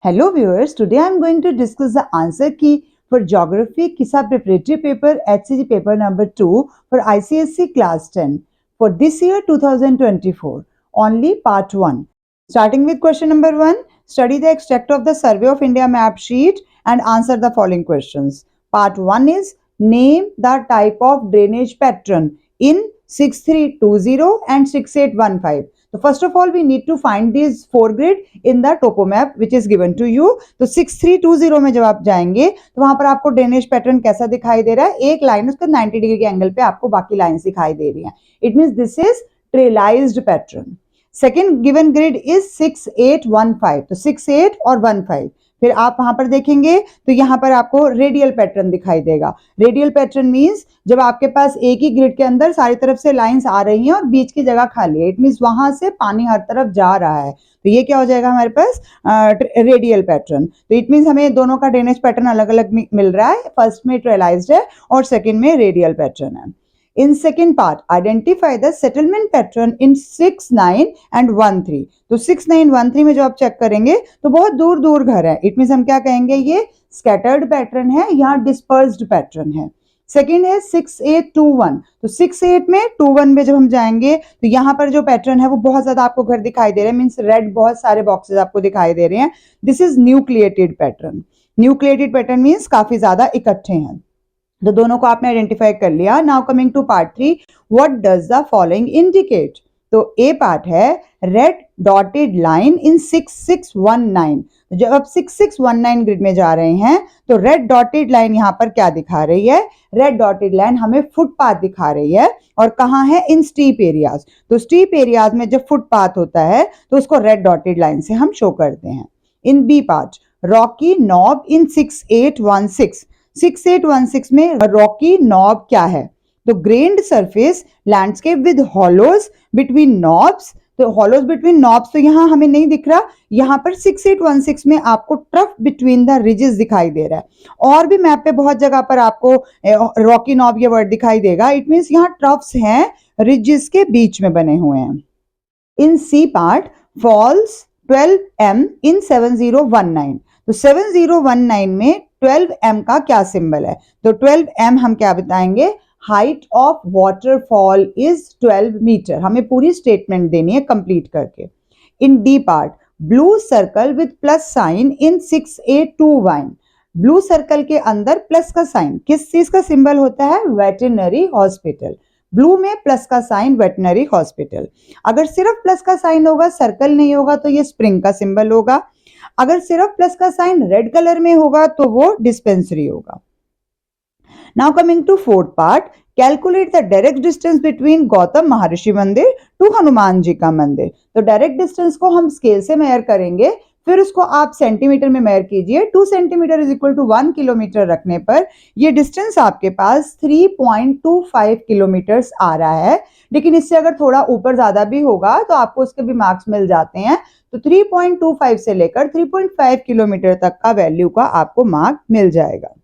Hello viewers, today I am going to discuss the answer key for Geography KISA Preparatory Paper HCG Paper number 2 for ICSE Class 10 for this year 2024, only part 1. Starting with question number 1, study the extract of the Survey of India map sheet and answer the following questions. Part 1 is name the type of drainage pattern in 6320 and 6815. So first of all, we need to find these four grid in the topo map which is given to you. तो 6320 में जब आप जाएंगे तो वहां पर आपको drainage pattern कैसा दिखाई दे रहा है, एक लाइन उसका 90 डिग्री के एंगल पे आपको बाकी लाइंस दिखाई दे रही हैं. It means this is trellised pattern. Second given grid is 6815. तो 68 और 15. फिर आप वहां पर देखेंगे तो यहाँ पर आपको रेडियल पैटर्न दिखाई देगा. रेडियल पैटर्न मींस जब आपके पास एक ही ग्रिड के अंदर सारी तरफ से लाइंस आ रही हैं और बीच की जगह खाली है, इट मींस वहां से पानी हर तरफ जा रहा है. तो ये क्या हो जाएगा हमारे पास, रेडियल पैटर्न. तो इट मींस हमें दोनों का ड्रेनेज पैटर्न अलग अलग मिल रहा है. फर्स्ट में ट्रेलाइज्ड है और सेकंड में रेडियल पैटर्न है. In second part, identify the settlement pattern in 6-9 and 1-3. तो 6-9-1-3 में जो आप चेक करेंगे तो बहुत दूर दूर घर है. इट मीन्स हम क्या कहेंगे, ये स्कैटर्ड पैटर्न है, यहाँ डिस्पर्स्ड पैटर्न है. सेकेंड है 6-8-2-1. तो 6-8 में 2-1 में जब हम जाएंगे तो यहाँ पर जो पैटर्न है वो बहुत ज्यादा आपको घर दिखाई दे रहे हैं. मीन्स रेड बहुत सारे बॉक्सेस आपको दिखाई दे रहे हैं. This is nucleated pattern. Nucleated pattern means काफी ज्यादा इकट्ठे हैं. तो दोनों को आपने आइडेंटिफाई कर लिया. Now coming to part 3, what does the following indicate. तो ए पार्ट है रेड डॉटेड लाइन इन 6619. जब आप 6619 ग्रिड में जा रहे हैं तो रेड डॉटेड लाइन यहाँ पर क्या दिखा रही है, रेड डॉटेड लाइन हमें फुटपाथ दिखा रही है. और कहाँ है, इन स्टीप एरियाज. तो स्टीप एरियाज में जब फुटपाथ होता है तो उसको रेड डॉटेड लाइन से हम शो करते हैं. In B part, rocky knob in 6816. 6816 में रॉकी नॉब क्या है, तो grained surface landscape with hollows between knobs. तो हॉलोज बिटवीन नॉब्स तो यहाँ हमें नहीं दिख रहा. यहाँ पर 6816 में आपको ट्रफ बिटवीन द रिजेस दिखाई दे रहा है. और भी मैप पे बहुत जगह पर आपको रॉकी नॉब ये वर्ड दिखाई देगा. इट मीन्स यहाँ ट्रफ्स हैं रिजेस के बीच में बने हुए हैं. इन सी पार्ट, फॉल्स 12M इन 7019. तो 7019 में 12M का क्या सिंबल है, तो 12M हम क्या बताएंगे, height of waterfall is 12 metre. हमें पूरी स्टेटमेंट देनी है कंप्लीट करके. In D part, blue circle with plus sign in 6821. Blue circle के अंदर प्लस का साइन किस चीज का सिंबल होता है, वेटरनरी हॉस्पिटल. ब्लू में प्लस का साइन वेटरनरी हॉस्पिटल. अगर सिर्फ प्लस का साइन होगा, सर्कल नहीं होगा, तो ये स्प्रिंग का सिंबल होगा. अगर सिर्फ प्लस का साइन रेड कलर में होगा तो वो डिस्पेंसरी होगा. Now coming to fourth part, calculate the direct distance between Gautam Maharshi Mandir to Hanuman ji का मंदिर. तो डायरेक्ट डिस्टेंस को हम स्केल से मेजर करेंगे, फिर उसको आप सेंटीमीटर में मेजर कीजिए. 2 centimetre is equal to 1 kilometre रखने पर ये डिस्टेंस आपके पास 3.25 किलोमीटर्स आ रहा है. लेकिन इससे अगर थोड़ा ऊपर ज्यादा भी होगा तो आपको उसके भी मार्क्स मिल जाते हैं. तो 3.25 से लेकर 3.5 किलोमीटर तक का वैल्यू का आपको मार्क मिल जाएगा.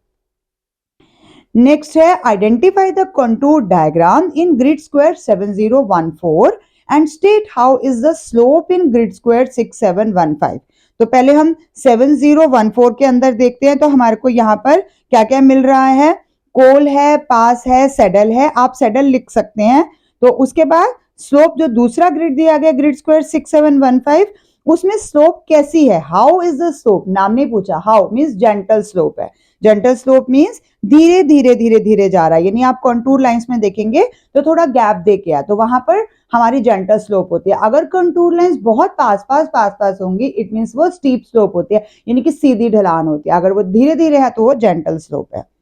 नेक्स्ट है, identify the contour diagram in grid square 7014 and state how is the slope in grid square 6715. तो पहले हम 7014 के अंदर देखते हैं. तो हमारे को यहाँ पर क्या क्या मिल रहा है, कोल है, पास है, सेडल है. आप सेडल लिख सकते हैं. तो उसके बाद स्लोप जो दूसरा ग्रिड दिया गया ग्रिड स्क्वायर 6715, उसमें स्लोप कैसी है, हाउ इज द स्लोप. नाम नहीं पूछा, हाउ मींस जेंटल स्लोप है. जेंटल स्लोप मींस धीरे धीरे धीरे धीरे जा रहा है. यानी आप कंटूर लाइंस में देखेंगे तो थोड़ा गैप दे के तो वहां पर हमारी जेंटल स्लोप होती है. अगर कंटूर लाइंस बहुत पास पास होंगी, इट मींस वो स्टीप स्लोप होती है, यानी कि सीधी ढलान होती है. अगर वो धीरे धीरे है तो वो जेंटल स्लोप है.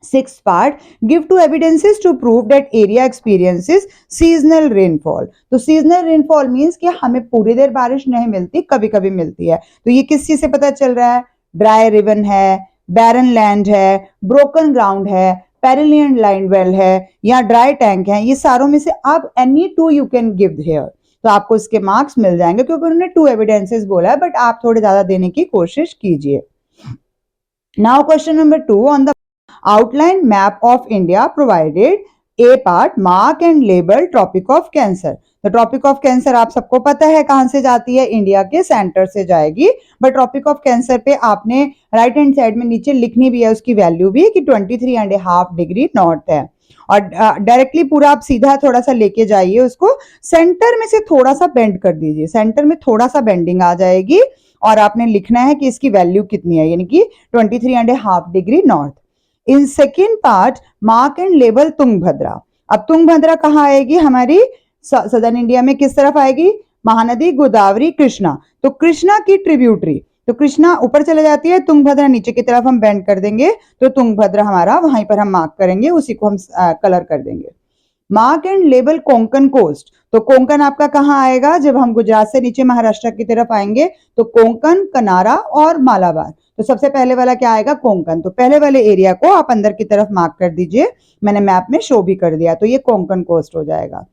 Sixth part, give two evidences to prove that area experiences seasonal rainfall. तो seasonal rainfall means कि हमें पूरी देर बारिश नहीं मिलती, कभी कभी मिलती है. तो ये किस चीज से पता चल रहा है, ड्राई रिवन है, बैरन लैंड है, ब्रोकन ग्राउंड है, पेरिलियन लाइन वेल है, या ड्राई टैंक है. ये सारों में से आप any two you can give here. तो आपको इसके मार्क्स मिल जाएंगे क्योंकि उन्होंने 2 एविडेंसेस बोला है, बट आप थोड़े ज्यादा देने की कोशिश कीजिए. Now question number 2, on the outline map of India provided A part, mark and label tropic of cancer. तो ट्रॉपिक ऑफ कैंसर आप सबको पता है कहां से जाती है, इंडिया के सेंटर से जाएगी। बट ट्रॉपिक ऑफ कैंसर पे आपने राइट हैंड साइड में नीचे लिखनी भी है उसकी वैल्यू भी कि 23.5 डिग्री नॉर्थ है। और डायरेक्टली पूरा आप सीधा थोड़ा सा लेके जाइए उसको, सेंटर में से थोड़ा सा बेंड कर दीजिए, सेंटर में थोड़ा सा बेंडिंग आ जाएगी और आपने लिखना है कि इसकी वैल्यू कितनी है, यानी कि 23.5 degree north. In second part, mark and label Tungabhadra. अब तुंगभद्रा कहाँ आएगी हमारी, सदर्न इंडिया में किस तरफ आएगी, महानदी गोदावरी कृष्णा, तो कृष्णा की ट्रिब्यूटरी, तो कृष्णा ऊपर चले जाती है, तुंगभद्रा नीचे की तरफ हम बेंड कर देंगे, तो तुंगभद्रा हमारा वहीं पर हम मार्क करेंगे, उसी को हम कलर कर देंगे। Mark and label Konkan coast, तो कोंकण आपका कहाँ आएगा, जब हम गुजरात से नीचे महाराष्ट्र की तरफ आएंगे तो कोंकण, कनारा और मालाबार, तो सबसे पहले वाला क्या आएगा, कोंकण। तो पहले वाले एरिया को आप अंदर की तरफ मार्क कर दीजिए, मैंने मैप में शो भी कर दिया, तो ये कोंकण कोस्ट हो जाएगा।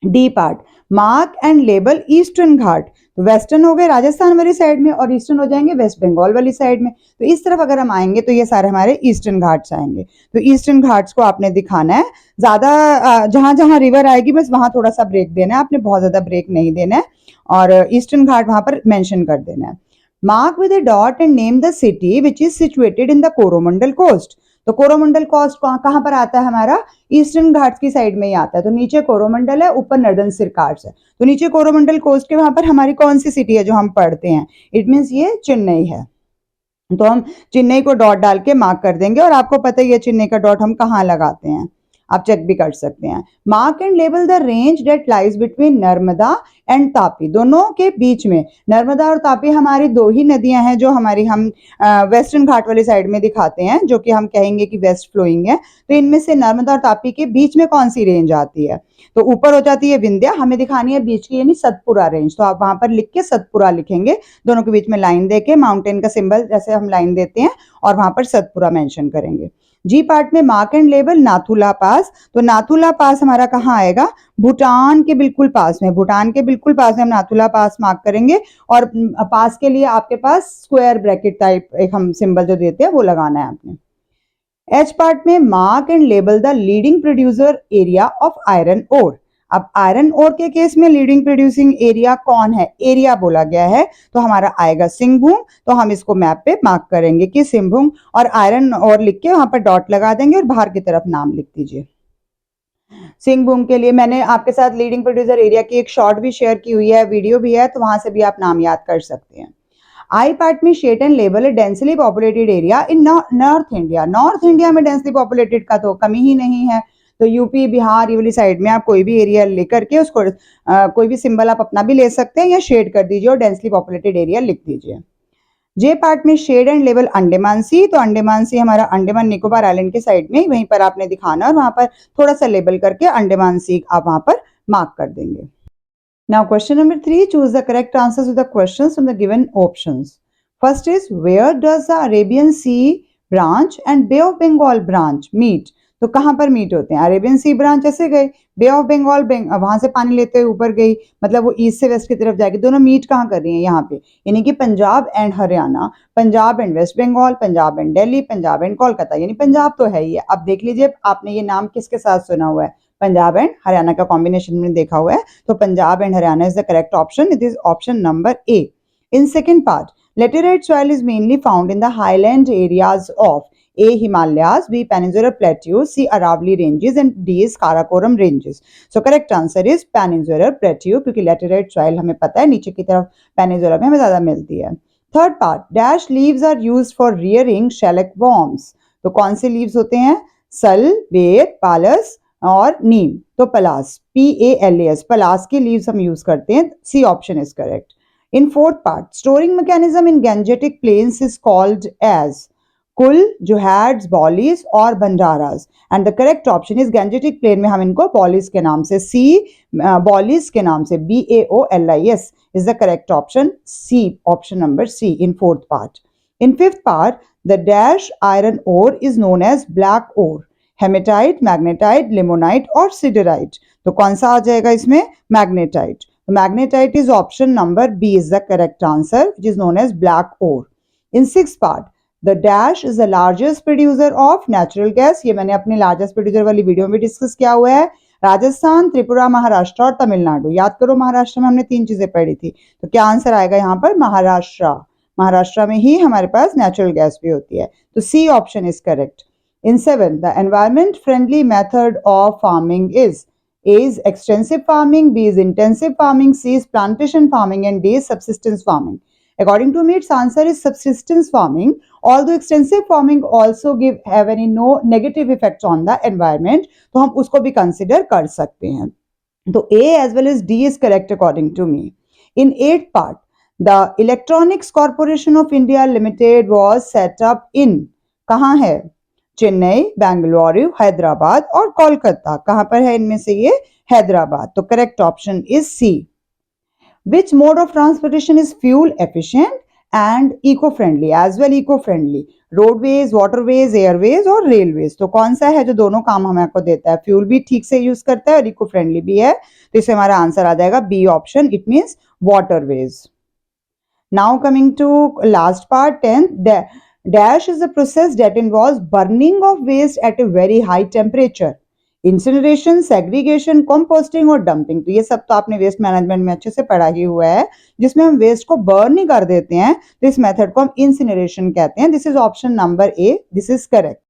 D part, mark and label eastern ghat, तो वेस्टर्न हो गए राजस्थान वाली साइड में और ईस्टर्न हो जाएंगे वेस्ट बंगाल वाली साइड में, तो इस तरफ अगर हम आएंगे तो ये सारे हमारे ईस्टर्न घाट्स आएंगे। तो ईस्टर्न घाट्स को आपने दिखाना है, ज्यादा जहां जहां रिवर आएगी बस वहां थोड़ा सा ब्रेक देना है, आपने बहुत ज्यादा ब्रेक नहीं देना है, और ईस्टर्न घाट वहां पर मेंशन कर देना है। Mark with a dot and name the city which is situated in the Coromandel coast, तो कोरोमंडल कोस्ट कहां पर आता है हमारा, ईस्टर्न घाट्स की साइड में ही आता है, तो नीचे कोरोमंडल है, ऊपर नर्दर्न सिरकाट्स है, तो नीचे कोरोमंडल कोस्ट के वहां पर हमारी कौन सी सिटी है जो हम पढ़ते हैं, इट मीन्स ये चेन्नई है, तो हम चेन्नई को डॉट डाल के मार्क कर देंगे, और आपको पता ही है चेन्नई का डॉट हम कहाँ लगाते हैं, आप चेक भी कर सकते हैं। Mark and label the range that lies between Narmada and Tapi, दोनों के बीच में, नर्मदा और तापी हमारी दो ही नदियां हैं जो हमारी हम वेस्टर्न घाट वाली साइड में दिखाते हैं, जो कि हम कहेंगे कि वेस्ट फ्लोइंग है, तो इनमें से नर्मदा और तापी के बीच में कौन सी रेंज आती है, तो ऊपर हो जाती है विंध्या, हमें दिखानी है बीच की यानी सतपुरा रेंज, तो आप वहां पर लिख के सतपुरा लिखेंगे, दोनों के बीच में लाइन देके माउंटेन का सिंबल जैसे हम लाइन देते हैं और वहां पर सतपुरा मेंशन करेंगे। जी पार्ट में मार्क एंड लेबल नाथुला पास, तो नाथुला पास हमारा कहाँ आएगा, भूटान के बिल्कुल पास में, भूटान के बिल्कुल पास में हम नाथुला पास मार्क करेंगे, और पास के लिए आपके पास स्क्वायर ब्रैकेट टाइप एक हम सिंबल जो देते हैं वो लगाना है आपने। एच पार्ट में mark and label the leading producer area of iron ore, अब आयरन ओर के केस में लीडिंग प्रोड्यूसिंग एरिया कौन है, एरिया बोला गया है, तो हमारा आएगा सिंहभूम, तो हम इसको मैप पे मार्क करेंगे कि सिंहभूम, और आयरन ओर लिख के वहां पर डॉट लगा देंगे और बाहर की तरफ नाम लिख दीजिए। सिंहभूम के लिए मैंने आपके साथ लीडिंग प्रोड्यूसर एरिया की एक शॉर्ट भी शेयर की हुई है, वीडियो भी है, तो वहां से भी आप नाम याद कर सकते हैं। आई पार्ट में शेट and label A densely populated area in north India, north India में डेंसली पॉपुलेटेड का तो कमी ही नहीं है, तो यूपी बिहार ये वाली साइड में आप कोई भी एरिया लेकर के उसको कोई भी सिंबल आप अपना भी ले सकते हैं या शेड कर दीजिए और डेंसली पॉपुलेटेड एरिया लिख दीजिए। जे पार्ट में शेड एंड लेवल अंडमान सी, तो अंडमान सी हमारा अंडमान निकोबार आइलैंड के साइड में, वहीं पर आपने दिखाना और वहां पर थोड़ा सा लेबल करके अंडमान सी आप वहां पर मार्क कर देंगे। Now question number 3, choose the correct answers to the questions from the given options. First is, where does the Arabian Sea branch and Bay of Bengal branch meet? तो कहाँ पर मीट होते हैं, अरेबियन सी branch ऐसे गए, बे of Bengal वहां से पानी लेते हुए ऊपर गई, मतलब वो ईस्ट से वेस्ट की तरफ जाएगी, दोनों मीट कहाँ कर रही हैं यहाँ पे, यानी कि Punjab and Haryana, Punjab and West Bengal, Punjab and Delhi, Punjab and Kolkata, यानी पंजाब तो है ही है। अब देख लीजिए आपने ये नाम किसके साथ सुना हुआ है, पंजाब एंड हरियाणा का कॉम्बिनेशन में देखा हुआ है, तो Punjab and Haryana is the correct option, it is option number A. In second part, laterite soil is mainly found in the highland areas of A. Himalayas, B. Peninsular Plateaus, C. Aravalli Ranges and D. is Karakoram Ranges. So correct answer is Peninsular Plateau, क्योंकि laterite soil हमें पता है नीचे की तरफ peninsula में हमें ज्यादा मिलती है। Third part, dash leaves are used for rearing shellac worms, तो कौन से लीव्स होते हैं, सल, बेर, पालस और नीम, तो पलास, PALAS, पलास के लीव्स हम यूज करते हैं, C option is correct. In fourth part, storing mechanism in Gangetic plains is called as kul, johads, baolis और bhandaras, and the correct option is Gangetic plain में हम इनको बॉलीज के नाम से, सी बॉलीज के नाम से, BAOLIS is the correct option, C, option number C in fourth part. In fifth part, the dash iron ore is known as black ore, hematite, magnetite, limonite और siderite, तो कौन सा आ जाएगा इसमें, magnetite, तो magnetite is option number B is the correct answer, which is known as black ore. In sixth part, the dash is the largest producer of natural gas. ये मैंने अपने लार्जेस्ट प्रोड्यूसर वाली वीडियो में discuss किया हुआ है। राजस्थान, त्रिपुरा, महाराष्ट्र और तमिलनाडु। याद करो महाराष्ट्र में हमने 3 चीजें पढ़ी थी, तो क्या आंसर आएगा यहाँ पर? महाराष्ट्र। महाराष्ट्र में ही हमारे पास नेचुरल गैस भी होती है, तो C option is correct. In 7, the environment friendly method of farming is A is extensive farming, B is intensive farming, C is plantation farming, and D is subsistence farming. According to me, its answer is subsistence farming. Although extensive farming also have any no negative effects on the environment, तो हम उसको भी consider कर सकते हैं। तो A as well as D is correct according to me. In 8th part, the Electronics Corporation of India Limited was set up in, कहाँ है? चेन्नई, बेंगलुरु, हैदराबाद और कोलकाता। कहां पर है इनमें से? ये हैदराबाद। तो correct option is C. Which mode of transportation is fuel efficient and eco friendly as well? Eco friendly roadways, waterways, airways और रेलवेज। तो कौन सा है जो दोनों काम हमें को देता है? फ्यूल भी ठीक से यूज करता है और इको फ्रेंडली भी है, तो इससे हमारा आंसर आ जाएगा B option, it means waterways. Now coming to last part 10th, Dash is a process that involves burning of waste at a very high temperature. Incineration, segregation, composting और dumping। तो ये सब तो आपने वेस्ट मैनेजमेंट में अच्छे से पढ़ा ही हुआ है, जिसमें हम वेस्ट को बर्न ही कर देते हैं, तो इस मेथड को हम इंसिनरेशन कहते हैं। This is option number A, this is correct.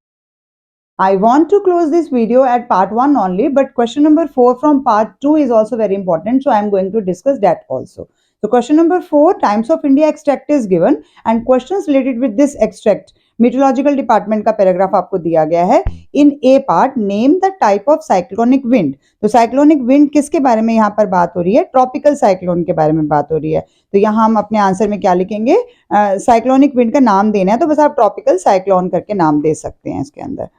I want to close this video at part 1 only, but question number 4 from part 2 is also very important, so I am going to discuss that also. So question number 4, Times of India extract is given and questions related with this extract, meteorological department का paragraph आपको दिया गया है। In A part, name the type of cyclonic wind। तो cyclonic wind किसके बारे में यहाँ पर बात हो रही है? ट्रॉपिकल साइक्लोन के बारे में बात हो रही है। तो यहाँ हम अपने आंसर में क्या लिखेंगे? साइक्लोनिक विंड का नाम देना है, तो बस आप ट्रॉपिकल साइक्लोन करके नाम दे सकते हैं इसके अंदर।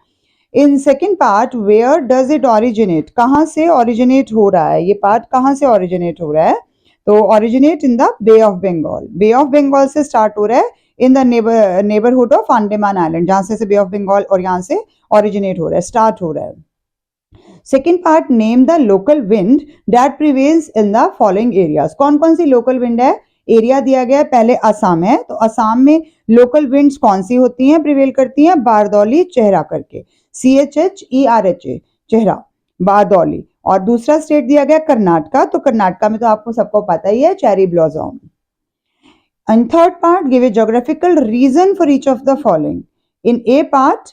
In second part, where does it originate? कहाँ से ऑरिजिनेट हो रहा है? ये पार्ट कहाँ से ऑरिजिनेट हो रहा है? तो originate in the bay of Bengal. Bay of Bengal से स्टार्ट हो रहा है, in the neighbourhood of Andaman island, जहां से बे ऑफ बंगाल और यहाँ से ऑरिजिनेट हो रहा है, स्टार्ट हो रहा है। Second part, name the local wind that prevails in the following areas. कौन कौन सी लोकल विंड है? एरिया दिया गया है, पहले असम है, तो असम में लोकल विंड्स कौन सी होती हैं, प्रिवेल करती हैं? बारदौली, चेहरा करके, CHHERHA, चेहरा, बारदौली। और दूसरा स्टेट दिया गया कर्नाटका, तो कर्नाटका में तो आपको सबको पता ही है, cherry blossom. And third part, give a geographical reason for each of the following. In A part,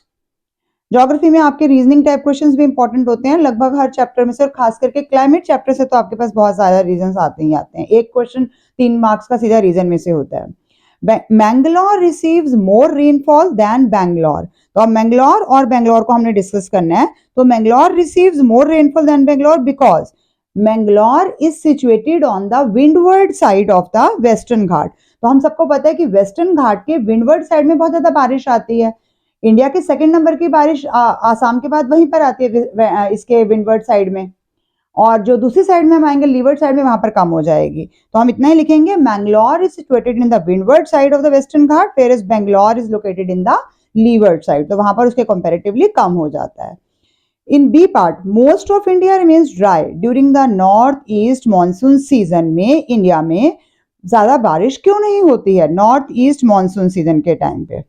geography में आपके रीजनिंग टाइप क्वेश्चंस भी इंपॉर्टेंट होते हैं लगभग हर चैप्टर में से, और खास करके क्लाइमेट चैप्टर से तो आपके पास बहुत सारे रीजंस आते ही आते हैं। एक क्वेश्चन 3 मार्क्स का सीधा रीजन में से होता है। Mangalore receives more rainfall than Bangalore. तो अब मैंगलोर और बैंगलोर को हमने डिस्कस करना है। तो Mangalore receives more rainfall than Bangalore because Mangalore is situated on the windward side of the western ghat. तो हम सबको पता है कि वेस्टर्न घाट के विंडवर्ड साइड में बहुत ज्यादा बारिश आती है। इंडिया के सेकंड नंबर की बारिश आसाम के बाद वहीं पर आती है, इसके विंडवर्ड साइड में, और जो दूसरी साइड में हम आएंगे लीवर्ड साइड में, वहां पर कम हो जाएगी। तो हम इतना ही लिखेंगे, Mangalore is situated in the windward side of the western ghat, where is Bangalore is located in the leeward side, तो वहां पर उसके कंपैरेटिवली कम हो जाता है। In B part, most of India remains dry during the north east monsoon season. में India में ज्यादा बारिश क्यों नहीं होती है नॉर्थ ईस्ट मानसून सीजन के टाइम पे?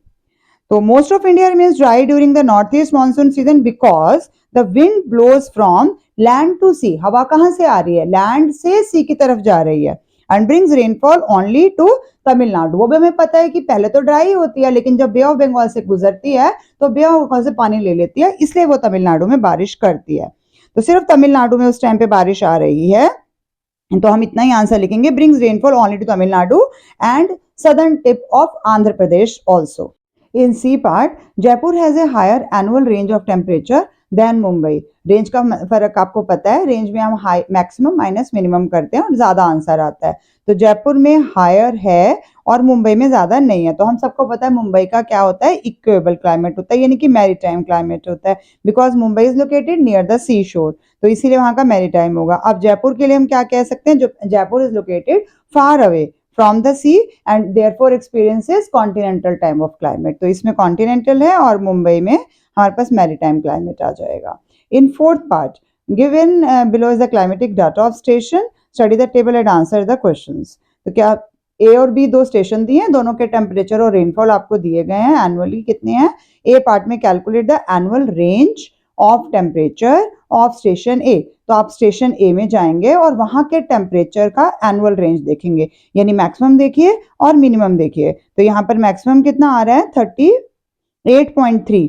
तो most of India remains dry during the north east monsoon season because the wind blows from land to sea. हवा कहां से आ रही है? लैंड से सी की तरफ जा रही है। And brings rainfall only to Tamil Nadu. वो भी हमें पता है कि पहले तो ड्राई होती है, लेकिन जब बे ऑफ बंगाल से गुजरती है तो बे ऑफ बंगाल से पानी ले लेती है, इसलिए वो तमिलनाडु में बारिश करती है। तो सिर्फ तमिलनाडु में उस टाइम पे बारिश आ रही है, तो हम इतना ही आंसर लिखेंगे, brings rainfall only to Tamil Nadu and southern tip of Andhra Pradesh also. In C part, Jaipur has a higher annual range of temperature than Mumbai। Range का फर्क आपको पता है, रेंज में हम हाई मैक्सिमम माइनस मिनिमम करते हैं और ज्यादा आंसर आता है। तो जयपुर में हायर है और मुंबई में ज्यादा नहीं है। तो हम सबको पता है मुंबई का क्या होता है, इक्वेबल क्लाइमेट होता है, यानी कि मैरीटाइम क्लाइमेट होता है, because Mumbai is located near the sea shore, तो इसीलिए वहां का मैरीटाइम होगा। अब जयपुर के लिए हम क्या कह सकते हैं, जो Jaipur is located far away from the sea and therefore experiences continental type of climate. तो इसमें कॉन्टिनेंटल है और मुंबई में हमारे पास मैरीटाइम क्लाइमेट आ जाएगा। इन fourth part, given below is the climatic data of station, study the table and answer the questions. तो क्या ए और बी दो स्टेशन दिए हैं, दोनों के टेम्परेचर और रेनफॉल आपको दिए गए हैं एनुअली कितने हैं। ए पार्ट में calculate the annual range of temperature of station A, तो आप स्टेशन ए में जाएंगे और वहां के टेम्परेचर का एनुअल रेंज देखेंगे, यानी मैक्सिमम देखिए और मिनिमम देखिए। तो यहाँ पर मैक्सिमम कितना आ रहा है 38.3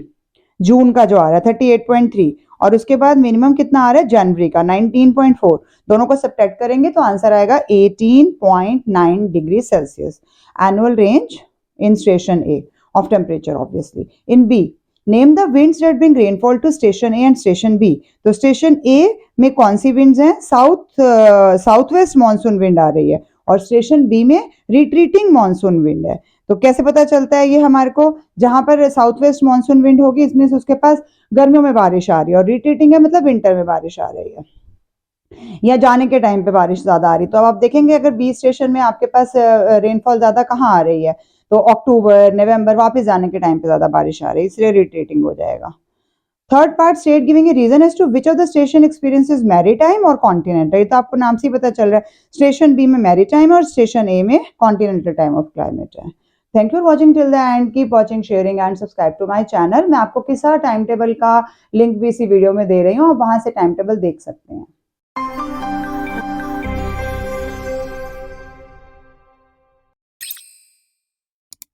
जून का जो आ रहा है 38.3, और उसके बाद मिनिमम कितना आ रहा है जनवरी का 19.4। दोनों को सब्ट्रैक्ट करेंगे तो आंसर आएगा 18.9 degree Celsius annual range in station A of temperature obviously. In B, name the winds that bring rainfall to station A and station B. तो स्टेशन ए में कौन सी विंड्स हैं, साउथ वेस्ट मानसून विंड आ रही है, और station B में रिट्रीटिंग मानसून विंड है। तो कैसे पता चलता है ये हमारे को, जहां पर साउथ वेस्ट मानसून विंड होगी इसमें से उसके पास गर्मियों में बारिश आ रही है, और रिट्रीटिंग है मतलब विंटर में बारिश आ रही है या जाने के टाइम पे बारिश ज्यादा आ रही। तो अब आप देखेंगे अगर बी स्टेशन में आपके पास रेनफॉल ज्यादा कहाँ आ रही है, तो अक्टूबर नवंबर वापस जाने के टाइम पे ज्यादा बारिश आ रही है, इसलिए रिट्रीटिंग हो जाएगा। Third part, state giving a reason as to which of the station experiences maritime और कॉन्टिनेंटल। ये तो आपको नाम से ही पता चल रहा है, स्टेशन बी में मैरीटाइम और स्टेशन ए में कॉन्टिनेंटल टाइम ऑफ क्लाइमेट है। Thank you for watching till the end, keep watching, sharing and subscribe to my channel. मैं आपको किसा टाइम टेबल का लिंक भी इसी वीडियो में दे रही हूँ, वहां से टाइम टेबल देख सकते हैं।